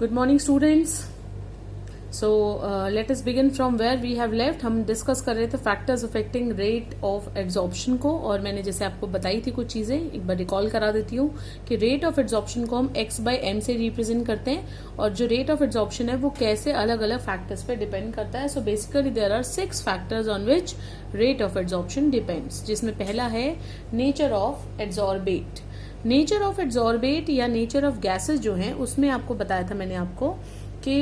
Good morning students. So let us begin from where we have left. हम discuss कर रहे थे factors affecting rate of adsorption को, और मैंने जैसे आपको बताई थी कुछ चीजें एक बार रिकॉल करा देती हूँ कि रेट ऑफ एड्सॉर्प्शन को हम x/m से रिप्रेजेंट करते हैं, और जो रेट ऑफ एड्सॉर्प्शन है वो कैसे अलग अलग फैक्टर्स पे डिपेंड करता है. So basically there are 6 factors on which rate of adsorption depends, जिसमें पहला है nature of adsorbate. Nature of adsorbate या नेचर ऑफ गैसेस जो हैं उसमें आपको बताया था मैंने आपको कि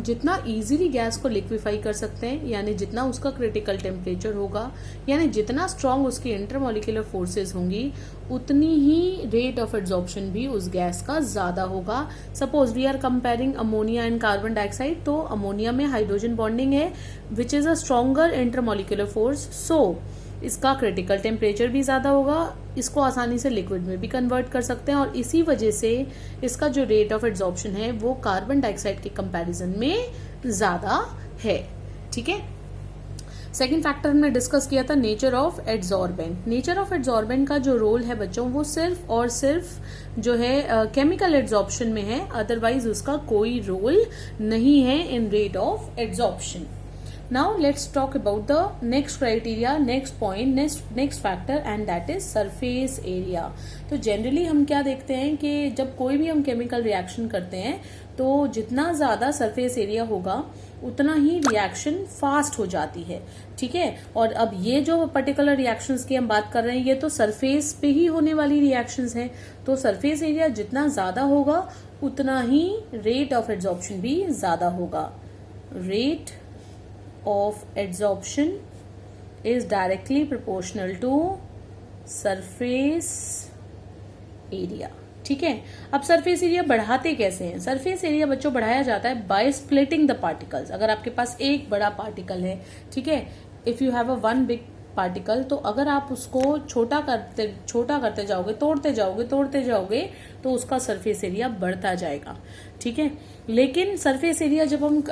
जितना इजीली गैस को लिक्विफाई कर सकते हैं, यानी जितना उसका क्रिटिकल टेम्परेचर होगा, यानी जितना स्ट्रांग उसकी इंटरमोलिकुलर फोर्सेस होंगी, उतनी ही रेट ऑफ एड्सॉर्प्शन भी उस गैस का ज्यादा होगा. Suppose we are comparing ammonia and carbon dioxide, तो अमोनिया में हाइड्रोजन बॉन्डिंग है which is a stronger intermolecular force, so इसका क्रिटिकल टेम्परेचर भी ज्यादा होगा, इसको आसानी से लिक्विड में भी कन्वर्ट कर सकते हैं, और इसी वजह से इसका जो रेट ऑफ एड्सॉर्प्शन है वो कार्बन डाइऑक्साइड के कंपैरिजन में ज्यादा है. ठीक है. सेकेंड फैक्टर हमने डिस्कस किया था nature of adsorbent. Nature of adsorbent का जो रोल है बच्चों वो सिर्फ और सिर्फ जो है केमिकल एड्सॉर्प्शन में है, अदरवाइज उसका कोई रोल नहीं है in rate of adsorption. Now let's talk about the next criteria, next point, next factor, and that is surface area. तो जनरली हम क्या देखते हैं कि जब कोई भी हम केमिकल रिएक्शन करते हैं तो जितना ज्यादा सरफेस एरिया होगा उतना ही रिएक्शन फास्ट हो जाती है. ठीक है. और अब ये जो पर्टिकुलर रिएक्शंस की हम बात कर रहे हैं ये तो सरफेस पे ही होने वाली रिएक्शंस हैं, तो सरफेस एरिया जितना ज्यादा होगा उतना ही रेट ऑफ एड्सॉर्प्शन भी ज्यादा होगा. Rate of adsorption is directly proportional to surface area. ठीक है. अब सरफेस एरिया बढ़ाते कैसे हैं? सरफेस एरिया बच्चों बढ़ाया जाता है बाय स्प्लिटिंग द पार्टिकल्स. अगर आपके पास एक बड़ा पार्टिकल है, ठीक है, if you have a one big particle, तो अगर आप उसको छोटा करते जाओगे, तोड़ते जाओगे तो उसका सरफेस एरिया बढ़ता जाएगा. ठीक है. लेकिन सरफेस एरिया जब हम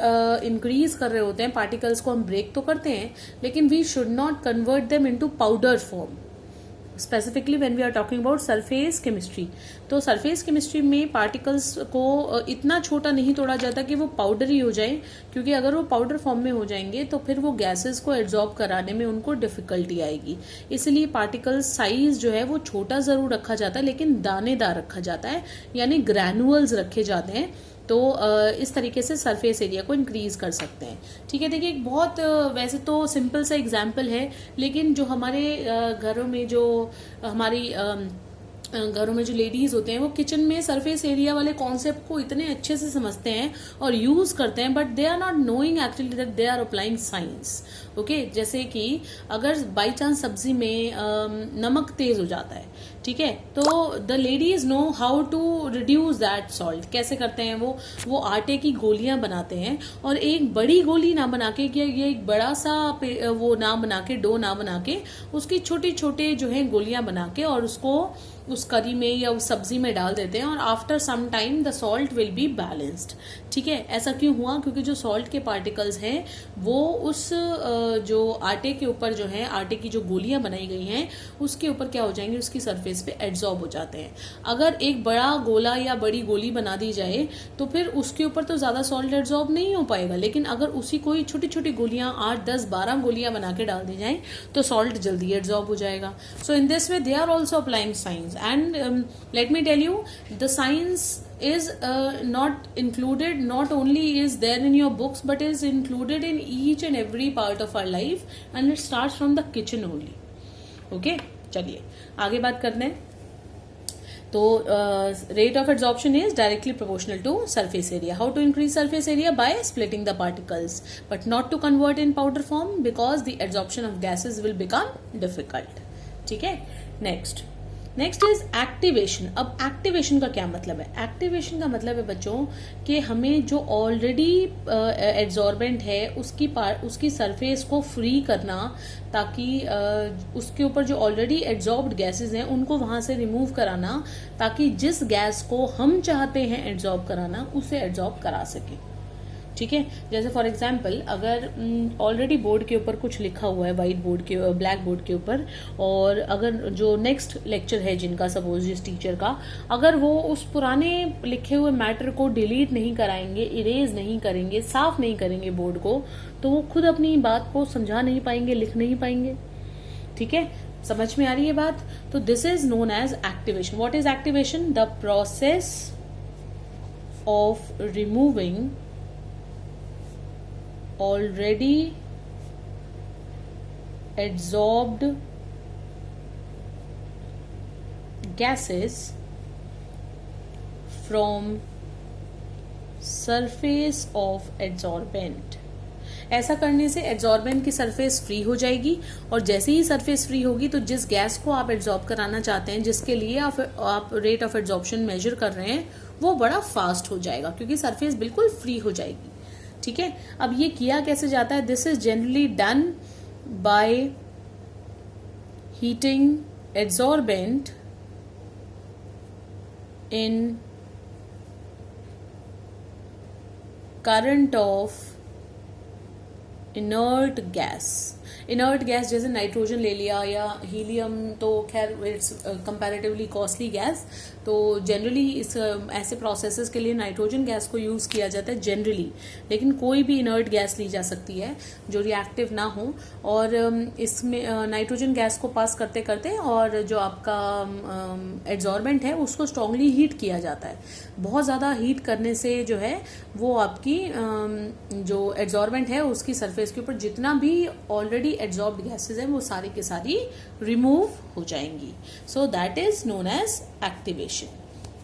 इंक्रीज कर रहे होते हैं, पार्टिकल्स को हम ब्रेक तो करते हैं, लेकिन we should not convert them into powder form. Specifically when we are talking about surface chemistry, तो सरफेस केमिस्ट्री में पार्टिकल्स को इतना छोटा नहीं तोड़ा जाता कि वो पाउडर ही हो जाए, क्योंकि अगर वो पाउडर फॉर्म में हो जाएंगे तो फिर वो गैसेस को एब्जॉर्ब कराने में उनको डिफिकल्टी आएगी. इसलिए पार्टिकल साइज जो है वो छोटा जरूर रखा जाता है, लेकिन दानेदार रखा जाता है, यानी ग्रैनुअल्स रखे जाते हैं. तो इस तरीके से सरफेस एरिया को इंक्रीज कर सकते हैं. ठीक है. देखिए एक बहुत वैसे तो सिंपल सा एग्जांपल है, लेकिन जो हमारे घरों में जो लेडीज होते हैं वो किचन में सरफेस एरिया वाले कॉन्सेप्ट को इतने अच्छे से समझते हैं और यूज करते हैं, but they are not knowing actually that they are applying science. Okay. जैसे कि अगर बाई चांस सब्जी में नमक तेज हो जाता है, ठीक है, तो the ladies know how to reduce that salt. कैसे करते हैं वो आटे की गोलियां बनाते हैं, और एक बड़ी गोली ना बना के, ये एक बड़ा सा वो ना बना के, डो ना बना के, उसकी छोटे छोटे जो है गोलियां बना के और उसको उस करी में या उस सब्जी में डाल देते हैं, और after some time the salt will be balanced. ठीक है. ऐसा क्यों हुआ? क्योंकि जो सॉल्ट के पार्टिकल्स हैं वो उस जो आटे के ऊपर जो है, आटे की जो गोलियां बनाई गई हैं उसके ऊपर क्या हो जाएंगे, उसकी सरफेस पे एड्सॉर्ब हो जाते हैं. अगर एक बड़ा गोला या बड़ी गोली बना दी जाए तो फिर उसके ऊपर तो ज्यादा सॉल्ट एड्सॉर्ब नहीं हो पाएगा, लेकिन अगर उसी कोई छोटी छोटी गोलियां 8, 10, 12 गोलियां बना के डाल दी जाए तो सॉल्ट जल्दी एड्सॉर्ब हो जाएगा. So in this way they are also applying science. And let me tell you, the science is not included, not only is there in your books, but is included in each and every part of our life, and it starts from the kitchen only. Okay, चलिए आगे बात करते हैं. तो rate of adsorption is directly proportional to surface area. How to increase surface area? By splitting the particles, but not to convert in powder form, because the adsorption of gases will become difficult. ठीक है. Next is activation. अब activation का क्या मतलब है? Activation का मतलब है बच्चों कि हमें जो ऑलरेडी एड्सॉर्बेंट है उसकी सरफेस को फ्री करना, ताकि उसके ऊपर जो ऑलरेडी एड्सॉर्ब्ड गैसेस हैं उनको वहां से रिमूव कराना, ताकि जिस गैस को हम चाहते हैं एड्सॉर्ब कराना उसे एड्सॉर्ब करा सके. ठीक है। जैसे फॉर एग्जाम्पल अगर ऑलरेडी बोर्ड के ऊपर कुछ लिखा हुआ है, वाइट बोर्ड के, ब्लैक बोर्ड के ऊपर, और अगर जो नेक्स्ट लेक्चर है जिनका, सपोज जिस टीचर का, अगर वो उस पुराने लिखे हुए मैटर को डिलीट नहीं कराएंगे, इरेज नहीं करेंगे, साफ नहीं करेंगे बोर्ड को, तो वो खुद अपनी बात को समझा नहीं पाएंगे, लिख नहीं पाएंगे। ठीक है, समझ में आ रही है बात? तो this is known as activation. What is activation? The process of removing already adsorbed gases from surface of adsorbent। ऐसा करने से एड्सॉर्बेंट की सरफेस फ्री हो जाएगी, और जैसे ही सरफेस फ्री होगी तो जिस गैस को आप एड्सॉर्ब कराना चाहते हैं, जिसके लिए आप रेट ऑफ एड्सॉर्प्शन मेजर कर रहे हैं, वो बड़ा फास्ट हो जाएगा क्योंकि सरफेस बिल्कुल फ्री हो जाएगी। ठीक है, अब ये किया कैसे जाता है? This is generally done by heating adsorbent in current of inert gas. Inert gas जैसे नाइट्रोजन ले लिया या हीलियम, तो खैर इट्स कंपैरेटिवली कॉस्टली गैस, तो जनरली इस ऐसे प्रोसेसेस के लिए नाइट्रोजन गैस को यूज़ किया जाता है जनरली, लेकिन कोई भी इनर्ट गैस ली जा सकती है जो रिएक्टिव ना हो, और इसमें नाइट्रोजन गैस को पास करते करते और जो आपका एड्सॉर्बेंट है उसको स्ट्रांगली हीट किया जाता है। बहुत ज़्यादा हीट करने से जो है वो आपकी जो एड्सॉर्बेंट है उसकी सरफेस के ऊपर जितना भी ऑलरेडी एड्सॉर्ब्ड गैसेज हैं वो सारी की सारी रिमूव हो जाएंगी। So that is known as activation.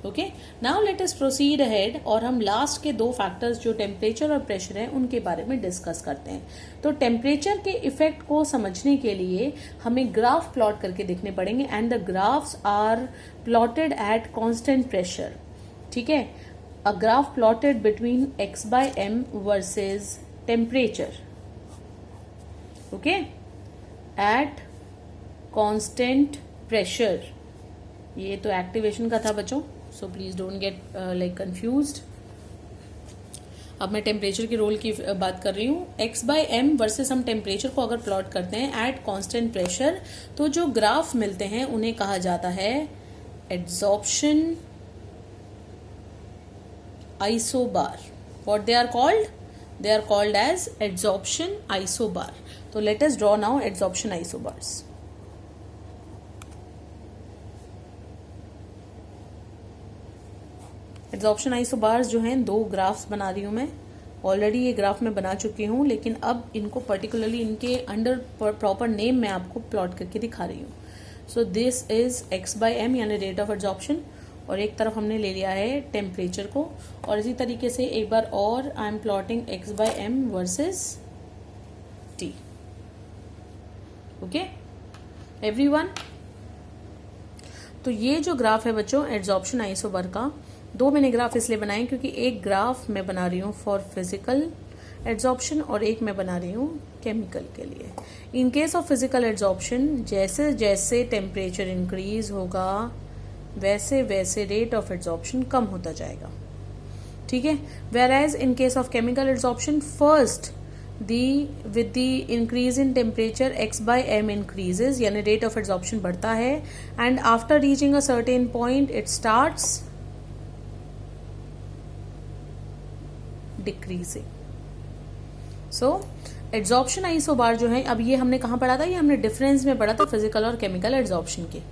Okay, now let us proceed ahead, और हम लास्ट के दो फैक्टर्स जो टेम्परेचर और प्रेशर है उनके बारे में डिस्कस करते हैं। तो टेम्परेचर के इफेक्ट को समझने के लिए हमें ग्राफ प्लॉट करके देखने पड़ेंगे, and the graphs are plotted at constant pressure. ठीक है, a graph plotted between x/m versus temperature, okay, at constant pressure. ये तो एक्टिवेशन का था बच्चों, so please don't get like confused. अब मैं टेम्परेचर की रोल की बात कर रही हूँ। x/m वर्सेस हम टेम्परेचर को अगर प्लॉट करते हैं एट कांस्टेंट प्रेशर, तो जो ग्राफ मिलते हैं उन्हें कहा जाता है adsorption isobar. What they are called? They are called as adsorption isobar. So let us draw now adsorption isobars. Adsorption isobars जो हैं दो ग्राफ्स बना रही हूं मैं। ऑलरेडी ये ग्राफ मैं बना चुकी हूं, लेकिन अब इनको पर्टिकुलरली इनके अंडर प्रॉपर नेम मैं आपको प्लॉट करके दिखा रही हूं। सो दिस इज x/m यानी रेट ऑफ एड्सॉर्प्शन, और एक तरफ हमने ले लिया है टेम्परेचर को, और इसी तरीके से एक बार और I am plotting x/m versus t। Okay everyone, तो ये जो ग्राफ है बच्चों एड्सॉर्प्शन आइसोबार का, दो मैंने ग्राफ इसलिए बनाए क्योंकि एक ग्राफ मैं बना रही हूँ फॉर फिजिकल एड्सॉर्प्शन और एक मैं बना रही हूँ केमिकल के लिए। इन केस ऑफ फिजिकल एड्सॉर्प्शन जैसे जैसे टेम्परेचर इंक्रीज होगा वैसे वैसे रेट ऑफ एड्सॉर्प्शन कम होता जाएगा। ठीक है, whereas in case of chemical adsorption first with the increase in temperature x/m increases, यानी rate of adsorption बढ़ता है, and after reaching a certain point it starts decreasing. So adsorption isobar जो है, अब ये हमने कहाँ पढ़ा था? ये हमने डिफरेंस में पढ़ा था फिजिकल और केमिकल एड्सॉर्प्शन के।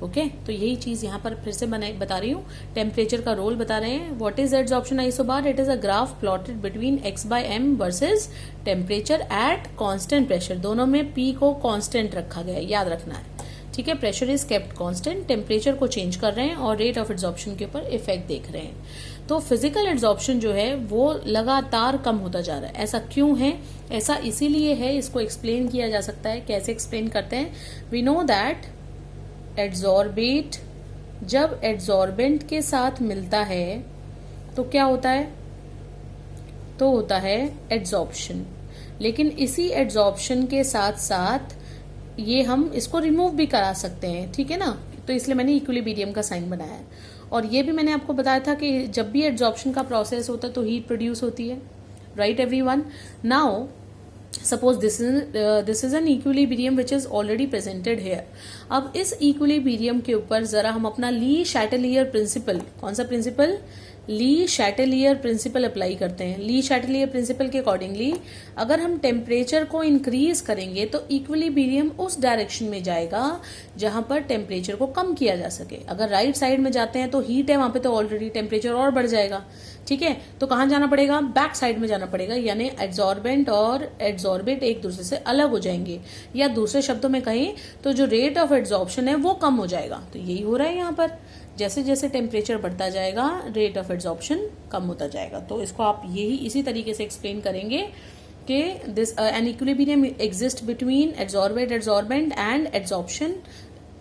ओके, तो यही चीज यहाँ पर फिर से बता रही हूँ। टेम्परेचर का रोल बता रहे हैं। What is adsorption isobar? It is a graph plotted between x/m versus temperature at constant pressure. दोनों में p को कांस्टेंट रखा गया है, याद रखना है। ठीक है, pressure is kept constant, temperature को चेंज कर रहे हैं और रेट ऑफ एड्सॉर्प्शन के ऊपर इफेक्ट देख रहे हैं। तो फिजिकल एड्सॉर्प्शन जो है वो लगातार कम होता जा रहा है। ऐसा क्यों है? ऐसा इसीलिए है, इसको एक्सप्लेन किया जा सकता है। कैसे एक्सप्लेन करते हैं? वी नो दैट एड्सॉर्बेट जब एड्सॉर्बेंट के साथ मिलता है तो क्या होता है? तो होता है एड्सॉर्प्शन। लेकिन इसी एड्सॉर्प्शन के साथ साथ ये हम इसको रिमूव भी करा सकते हैं। ठीक है ना, तो इसलिए मैंने इक्विलिब्रियम का साइन बनाया है। और ये भी मैंने आपको बताया था कि जब भी एड्सॉर्प्शन का प्रोसेस होता है तो हीट प्रोड्यूस होती है। right everyone? Now suppose this is an equilibrium which is already presented here. अब इस equilibrium के ऊपर जरा हम अपना ली शैटेलियर प्रिंसिपल, कौन सा प्रिंसिपल, ली शैटेलियर प्रिंसिपल अप्लाई करते हैं. ली शैटेलियर प्रिंसिपल के अकॉर्डिंगली अगर हम टेम्परेचर को इंक्रीज करेंगे तो इक्विलिब्रियम उस डायरेक्शन में जाएगा जहां पर टेम्परेचर को कम किया जा सके. अगर राइट साइड में जाते हैं तो हीट है वहां पे, तो ऑलरेडी टेम्परेचर और बढ़ जाएगा. ठीक है, तो कहां जाना पड़ेगा, बैक साइड में जाना पड़ेगा, यानी एड्सॉर्बेंट और एड्सॉर्बेट एक दूसरे से अलग हो जाएंगे, या दूसरे शब्दों में कहें तो जो रेट ऑफ एड्सॉर्प्शन है वो कम हो जाएगा. तो यही हो रहा है यहाँ पर, जैसे जैसे टेम्परेचर बढ़ता जाएगा रेट ऑफ एड्सॉर्प्शन कम होता जाएगा. तो इसको आप यही इसी तरीके से एक्सप्लेन करेंगे कि this an equilibrium exist between adsorbate, adsorbent and adsorption.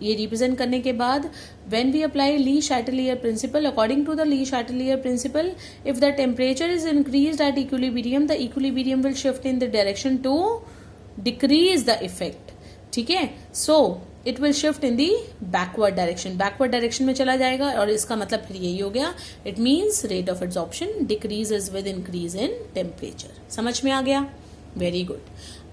ये रिप्रेजेंट करने के बाद when we apply Le Chatelier principle, according to the Le Chatelier principle, if the temperature is increased at equilibrium, the equilibrium will shift in the direction to decrease the effect. ठीक है, so it will shift in the backward direction, backward direction में चला जाएगा. और इसका मतलब फिर यही हो गया, it means rate of adsorption decreases with increase in temperature. समझ में आ गया? Very good.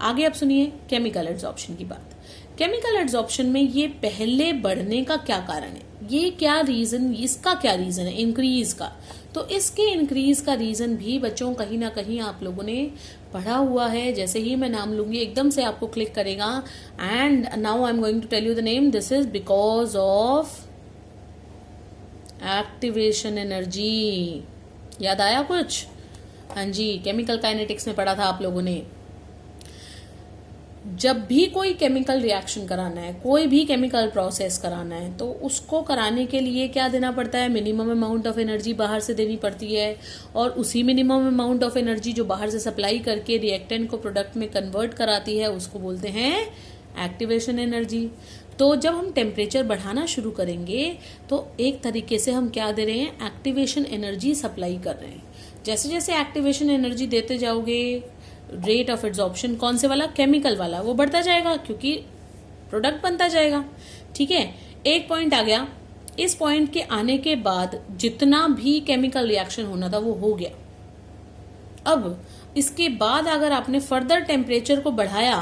आगे अब सुनिए केमिकल एड्सॉर्प्शन की बात. केमिकल एड्सॉर्प्शन में ये पहले बढ़ने का क्या कारण है, ये क्या रीजन, इसका क्या रीजन है इंक्रीज का. तो इसके इंक्रीज का रीजन भी बच्चों कहीं ना कहीं आप लोगों ने पढ़ा हुआ है. जैसे ही मैं नाम लूंगी एकदम से आपको क्लिक करेगा. And now I am going to tell you the name. This is because of activation energy. याद आया कुछ? हाँ जी, केमिकल काइनेटिक्स में पढ़ा था आप लोगों ने. जब भी कोई केमिकल रिएक्शन कराना है, कोई भी केमिकल प्रोसेस कराना है, तो उसको कराने के लिए क्या देना पड़ता है, मिनिमम अमाउंट ऑफ एनर्जी बाहर से देनी पड़ती है. और उसी मिनिमम अमाउंट ऑफ एनर्जी जो बाहर से सप्लाई करके रिएक्टेंट को प्रोडक्ट में कन्वर्ट कराती है उसको बोलते हैं एक्टिवेशन एनर्जी. तो जब हम टेम्परेचर बढ़ाना शुरू करेंगे तो एक तरीके से हम क्या दे रहे हैं, एक्टिवेशन एनर्जी सप्लाई कर रहे हैं. जैसे जैसे एक्टिवेशन एनर्जी देते जाओगे रेट ऑफ एड्सॉर्प्शन, कौन से वाला, केमिकल वाला, वो बढ़ता जाएगा क्योंकि प्रोडक्ट बनता जाएगा. ठीक है, एक पॉइंट आ गया. इस पॉइंट के आने के बाद जितना भी केमिकल रिएक्शन होना था वो हो गया. अब इसके बाद अगर आपने फर्दर टेम्परेचर को बढ़ाया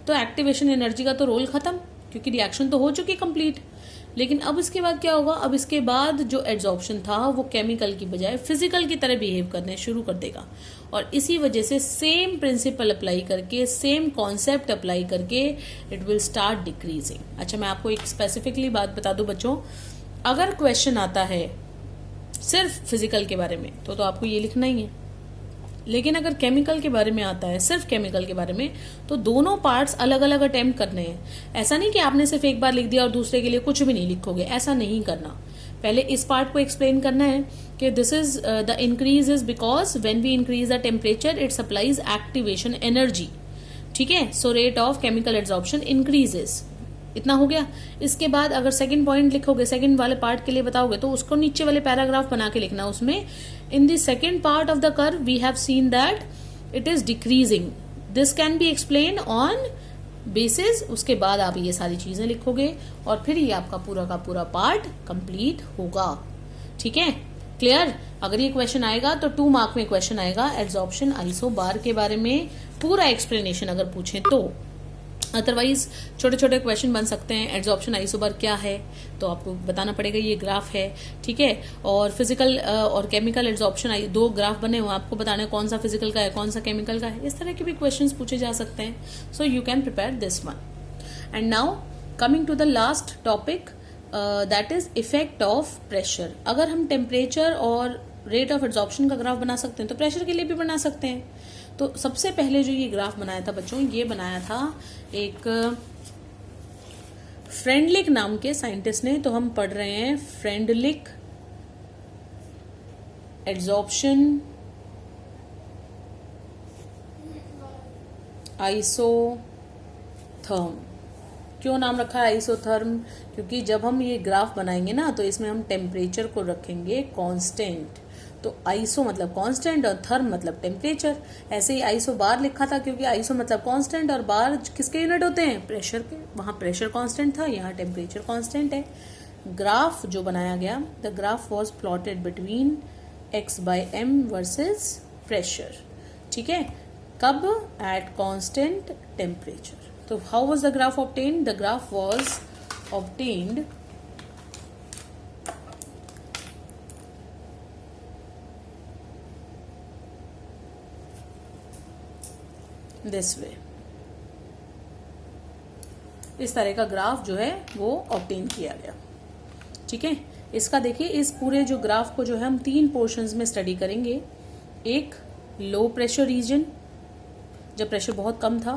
तो एक्टिवेशन एनर्जी का तो रोल खत्म, क्योंकि रिएक्शन तो हो चुकी कंप्लीट. लेकिन अब इसके बाद क्या होगा, अब इसके बाद जो एड्सॉर्प्शन था वो केमिकल की बजाय फिजिकल की तरह बिहेव करने शुरू कर देगा. और इसी वजह से सेम प्रिंसिपल अप्लाई करके, सेम कॉन्सेप्ट अप्लाई करके इट विल स्टार्ट डिक्रीजिंग. अच्छा, मैं आपको एक स्पेसिफिकली बात बता दूं बच्चों, अगर क्वेश्चन आता है सिर्फ फिजिकल के बारे में तो आपको ये लिखना ही है. लेकिन अगर केमिकल के बारे में आता है, सिर्फ केमिकल के बारे में, तो दोनों पार्ट्स अलग अलग अटेम्प्ट करने हैं. ऐसा नहीं कि आपने सिर्फ एक बार लिख दिया और दूसरे के लिए कुछ भी नहीं लिखोगे, ऐसा नहीं करना. पहले इस पार्ट को एक्सप्लेन करना है कि this is the increase is because when we increase the temperature it supplies activation energy. ठीक है, so rate of chemical adsorption increases. इतना हो गया. इसके बाद अगर सेकंड पॉइंट लिखोगे, सेकंड वाले पार्ट के लिए बताओगे, तो उसको नीचे वाले पैराग्राफ बना के लिखना. उसमें in the second part of the curve we have seen that it is decreasing. This can be explain on basis. उसके बाद आप ये सारी चीजें लिखोगे और फिर ये आपका पूरा का पूरा पार्ट कंप्लीट होगा. ठीक है, क्लियर? अगर ये क्वेश्चन आएगा तो 2 मार्क में क्वेश्चन आएगा एड्सॉर्प्शन आइसोबार के बारे में, पूरा एक्सप्लेनेशन अगर पूछे तो. अदरवाइज छोटे छोटे क्वेश्चन बन सकते हैं. एड्सॉर्प्शन आइसोबार क्या है तो आपको बताना पड़ेगा, ये ग्राफ है. ठीक है, और फिजिकल और केमिकल एड्सॉर्प्शन 2 ग्राफ बने हुए, आपको बताना है कौन सा फिजिकल का है, कौन सा केमिकल का है. इस तरह के भी क्वेश्चंस पूछे जा सकते हैं. So you can prepare this one. And now coming to the last topic, that is effect of pressure. अगर हम टेम्परेचर और रेट ऑफ एड्सॉर्प्शन का ग्राफ बना सकते हैं तो प्रेशर के लिए भी बना सकते हैं. तो सबसे पहले जो ये ग्राफ बनाया था बच्चों, ये बनाया था एक फ्रेंडलिक नाम के साइंटिस्ट ने. तो हम पढ़ रहे हैं फ्रेंडलिक एड्सॉर्प्शन आइसोथर्म. क्यों नाम रखा है आइसोथर्म? क्योंकि जब हम ये ग्राफ बनाएंगे ना तो इसमें हम टेम्परेचर को रखेंगे कांस्टेंट. तो आइसो मतलब कांस्टेंट और थर्म मतलब टेम्परेचर. ऐसे ही आइसो बार लिखा था क्योंकि आइसो मतलब कांस्टेंट और बार किसके यूनिट होते हैं, प्रेशर के. वहां प्रेशर कांस्टेंट था, यहाँ टेम्परेचर कांस्टेंट है. ग्राफ जो बनाया गया, the graph was plotted between x/m versus pressure. ठीक है, कब? At constant temperature. तो how was the graph obtained? The graph was obtained this way. इस तरह का ग्राफ जो है वो ऑब्टेन किया गया। ठीक है, इसका देखिए, इस पूरे जो ग्राफ को जो है हम 3 पोर्शंस में स्टडी करेंगे। एक लो प्रेशर रीजन, जब प्रेशर बहुत कम था।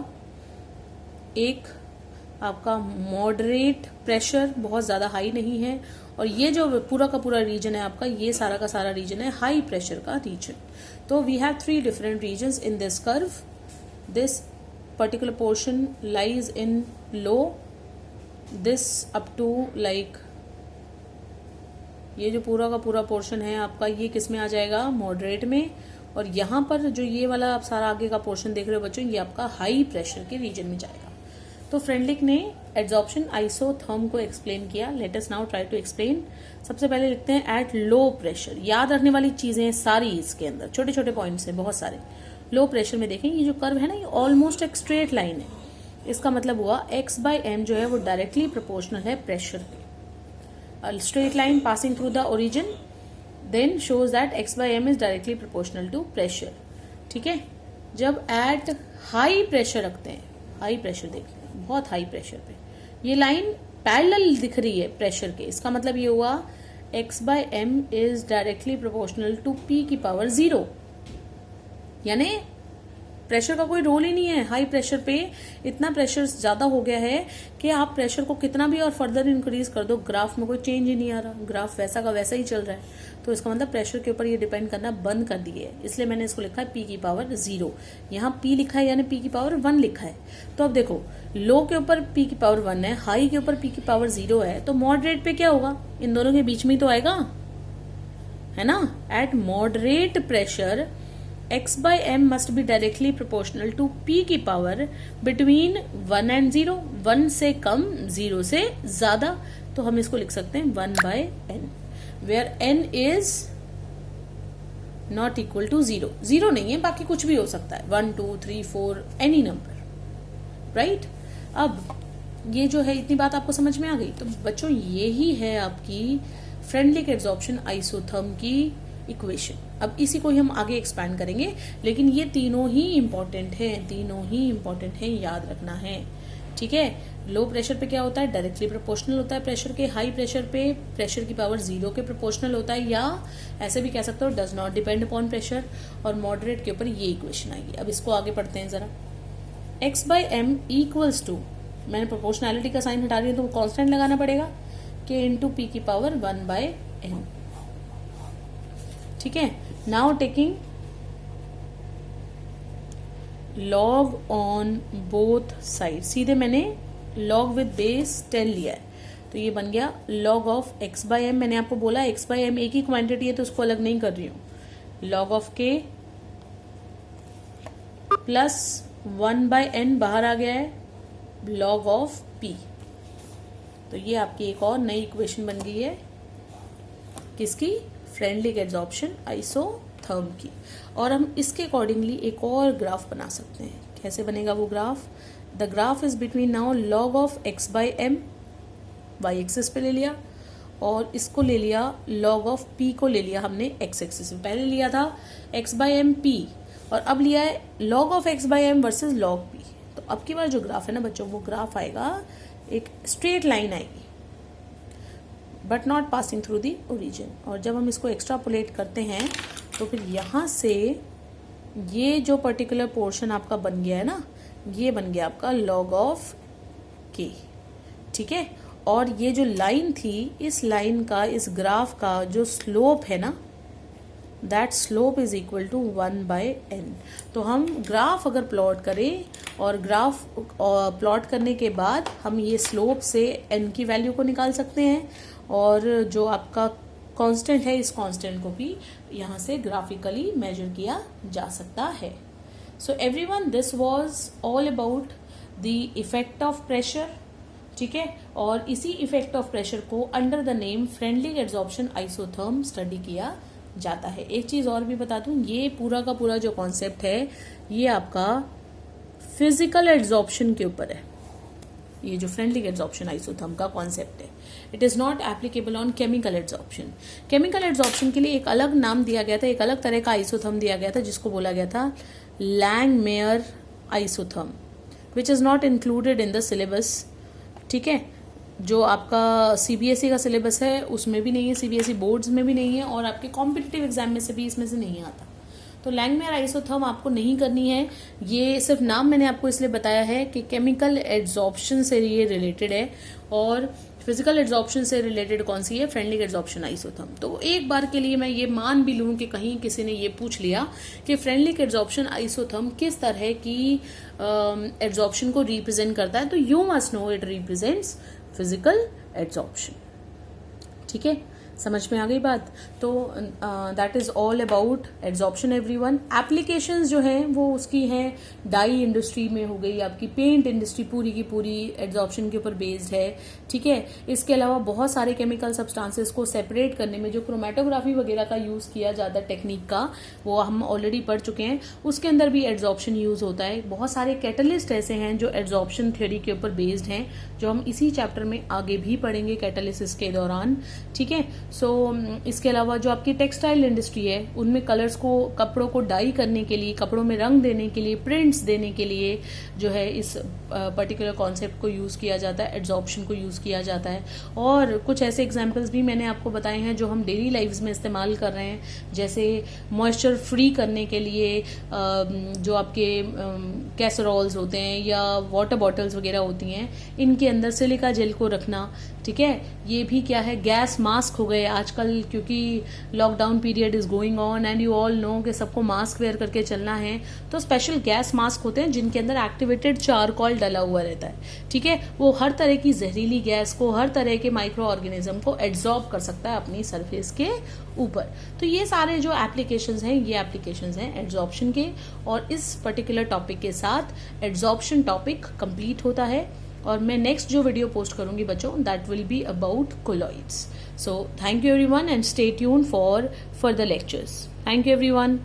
एक आपका मॉडरेट प्रेशर, बहुत ज़्यादा हाई नहीं है। और ये जो पूरा का पूरा रीजन है आपका, ये सारा का सारा रीजन है हाई प्रेशर का रीजन। तो we have 3 different reasons in this curve. This particular portion lies in low, this up to like ये जो पूरा का पूरा पोर्शन है आपका, ये किस में आ जाएगा? मॉडरेट में। और यहाँ पर जो ये वाला आप सारा आगे का पोर्शन देख रहे हो बच्चों, ये आपका हाई प्रेशर के रीजन में जाएगा। तो फ्रेंडलिक ने एड्सॉर्प्शन आइसोथर्म को एक्सप्लेन किया। Let us now try to explain. सबसे पहले लिखते हैं एट लो प्रेशर। याद रखने वाली चीजें सारी इसके अंदर, छोटे छोटे पॉइंट्स हैं बहुत सारे। लो प्रेशर में देखें, ये जो कर्व है ना, ये ऑलमोस्ट एक स्ट्रेट लाइन है। इसका मतलब हुआ x/m जो है वो डायरेक्टली प्रोपोर्शनल है प्रेशर के। Straight line passing through the origin then shows that x/m is directly proportional to pressure. ठीक है, जब एट हाई प्रेशर रखते हैं, हाई प्रेशर देखिए, बहुत हाई प्रेशर पे ये लाइन पैरेलल दिख रही है प्रेशर के। इसका मतलब ये हुआ x/m is directly proportional to p की पावर 0। यानी प्रेशर का कोई रोल ही नहीं है। हाई प्रेशर पे इतना प्रेशर ज्यादा हो गया है कि आप प्रेशर को कितना भी और फर्दर इंक्रीज कर दो, ग्राफ में कोई चेंज ही नहीं आ रहा, ग्राफ वैसा का वैसा ही चल रहा है। तो इसका मतलब प्रेशर के ऊपर ये डिपेंड करना बंद कर दिए है। इसलिए मैंने इसको लिखा है p की पावर 0। यहाँ p लिखा है यानी p की पावर 1 लिखा है। तो अब देखो, लो के ऊपर p की पावर 1 है, हाई के ऊपर p की पावर 0 है, तो मॉडरेट पे क्या होगा? इन दोनों के बीच में ही तो आएगा, है ना। Eight moderate pressure x/m must be directly proportional to p की पावर between 1 and 0, 1 से कम, 0 से ज्यादा। तो हम इसको लिख सकते हैं 1/n, where n is not equal to 0। 0 नहीं है, बाकी कुछ भी हो सकता है, 1 2 3 4 एनी नंबर, राइट। अब ये जो है, इतनी बात आपको समझ में आ गई। तो बच्चों, यही है आपकी फ्रेंडलिक एड्सॉर्प्शन आइसोथर्म की इक्वेशन। अब इसी को ही हम आगे एक्सपैंड करेंगे, लेकिन ये तीनों ही इंपॉर्टेंट हैं, तीनों ही इंपॉर्टेंट हैं, याद रखना है। ठीक है, लो प्रेशर पे क्या होता है? डायरेक्टली प्रोपोर्शनल होता है प्रेशर के। हाई प्रेशर पे प्रेशर की पावर 0 के प्रोपोर्शनल होता है, या ऐसे भी कह सकते हो does not depend upon pressure. और मॉडरेट के ऊपर ये इक्वेशन आएगी। अब इसको आगे पढ़ते हैं जरा। x/m इक्वल्स टू, मैंने प्रोपोर्शनैलिटी का साइन हटा दिया तो कॉन्स्टेंट लगाना पड़ेगा, k इंटू p की पावर 1/n। ठीक है, now taking log on both side, सीधे मैंने लॉग विद बेस 10 लिया है, तो ये बन गया लॉग ऑफ x/m। मैंने आपको बोला x/m एक ही क्वांटिटी है तो उसको अलग नहीं कर रही हूं। Log of k plus 1/n बाहर आ गया है, लॉग ऑफ p। तो ये आपकी एक और नई इक्वेशन बन गई है, किसकी? फ्रेंडलिक एड्सॉर्प्शन आइसोथर्म की। और हम इसके अकॉर्डिंगली एक और ग्राफ बना सकते हैं। कैसे बनेगा वो graph? The graph is between now log of x/m, y axis पे ले लिया, और इसको ले लिया लॉग ऑफ p को ले लिया हमने x एक्सिस पे। पहले लिया था x/m p, और अब लिया है log of x/m versus log p। तो अब की बार जो ग्राफ है ना बच्चों, वो ग्राफ आएगा, एक स्ट्रेट लाइन आएगी, but not passing through the origin. और जब हम इसको एक्स्ट्रापोलेट करते हैं तो फिर यहाँ से ये जो पर्टिकुलर पोर्शन आपका बन गया है ना, ये बन गया आपका लॉग ऑफ k। ठीक है, और ये जो लाइन थी, इस लाइन का, इस ग्राफ का जो स्लोप है ना, that slope is equal to 1/n। तो हम ग्राफ अगर प्लॉट करें, और ग्राफ प्लॉट करने के बाद हम ये स्लोप से n की वैल्यू को निकाल सकते हैं, और जो आपका कांस्टेंट है, इस कांस्टेंट को भी यहाँ से ग्राफिकली मेजर किया जा सकता है। So everyone, this was all about the effect of pressure. ठीक है, और इसी इफेक्ट ऑफ प्रेशर को under the name friendly adsorption isotherm study किया जाता है। एक चीज और भी बता दूं, ये पूरा का पूरा जो कॉन्सेप्ट है ये आपका फिजिकल एड्सॉर्प्शन के ऊपर है। ये जो फ्रेंडली एड्सॉर्प्शन आइसोथर्म का कॉन्सेप्ट है, it is not applicable on chemical adsorption. Chemical adsorption के लिए एक अलग नाम दिया गया था, एक अलग तरह का आइसोथर्म दिया गया था जिसको बोला गया था Langmuir isotherm, which is not included in the syllabus. ठीक है, जो आपका सीबीएसई का सिलेबस है उसमें भी नहीं है, सीबीएसई बोर्ड्स में भी नहीं है, और आपके कॉम्पिटिटिव एग्जाम में से भी इसमें से नहीं आता। तो लैंगमेयर आइसोथर्म आपको नहीं करनी है। ये सिर्फ नाम मैंने आपको इसलिए बताया है कि केमिकल एड्सॉर्प्शन से ये रिलेटेड है, और फिजिकल एड्सॉर्प्शन से रिलेटेड कौन सी है, फ्रेंडली एड्सॉर्प्शन आइसोथर्म। तो एक बार के लिए मैं ये मान भी लूं कि कहीं किसी ने ये पूछ लिया कि फ्रेंडली एड्सॉर्प्शन आइसोथर्म किस तरह की एड्सॉर्प्शन को रिप्रेजेंट करता है, तो you must know it represents physical adsorption. ठीक है, समझ में आ गई बात। तो that is all about adsorption everyone. Applications जो हैं वो उसकी हैं डाई इंडस्ट्री में हो गई, आपकी पेंट इंडस्ट्री पूरी की पूरी एड्सॉर्प्शन के ऊपर बेस्ड है। ठीक है, इसके अलावा बहुत सारे केमिकल सब्सटेंसेस को सेपरेट करने में जो क्रोमेटोग्राफी वगैरह का यूज किया जाता है टेक्निक का, वो हम ऑलरेडी पढ़ चुके हैं, उसके अंदर भी एड्सॉर्प्शन यूज होता है। बहुत सारे कैटलिस्ट ऐसे हैं जो एड्सॉर्प्शन थ्योरी के ऊपर बेस्ड हैं, जो हम इसी चैप्टर में आगे भी पढ़ेंगे कैटालिसिस के दौरान। ठीक है, इसके अलावा जो आपकी टेक्सटाइल इंडस्ट्री है उनमें कलर्स को, कपड़ों को डाई करने के लिए, कपड़ों में रंग देने के लिए, प्रिंट्स देने के लिए जो है इस पर्टिकुलर कॉन्सेप्ट को यूज किया जाता है, एड्सॉर्प्शन को यूज किया जाता है। और कुछ ऐसे एग्जांपल्स भी मैंने आपको बताए हैं जो हम डेली लाइफ्स में इस्तेमाल कर रहे हैं, जैसे मॉइस्चर फ्री करने के लिए जो आपके कैसरोल्स होते हैं या वाटर बॉटल्स वगैरह होती हैं, इनके अंदर सिलिका जेल को रखना। ठीक है, ये भी क्या है, गैस मास्क हो गए आजकल, क्योंकि lockdown period is going on and you all know कि सबको मास्क वेयर करके चलना है, तो स्पेशल गैस मास्क होते हैं जिनके अंदर एक्टिवेटेड चारकोल डला हुआ रहता है। ठीक है, वो हर तरह की जहरीली गैस को, हर तरह के माइक्रो ऑर्गेनिज्म को एब्जॉर्ब कर सकता है अपनी सरफेस के ऊपर। तो ये सारे जो एप्लीकेशंस हैं, ये एप्लीकेशंस हैं एड्सॉर्प्शन के, और इस पर्टिकुलर टॉपिक के साथ एड्सॉर्प्शन टॉपिक कंप्लीट होता है। और मैं नेक्स्ट जो वीडियो पोस्ट करूंगी बच्चों, that will be about colloids. So thank you everyone and stay tuned for further lectures. Thank you everyone.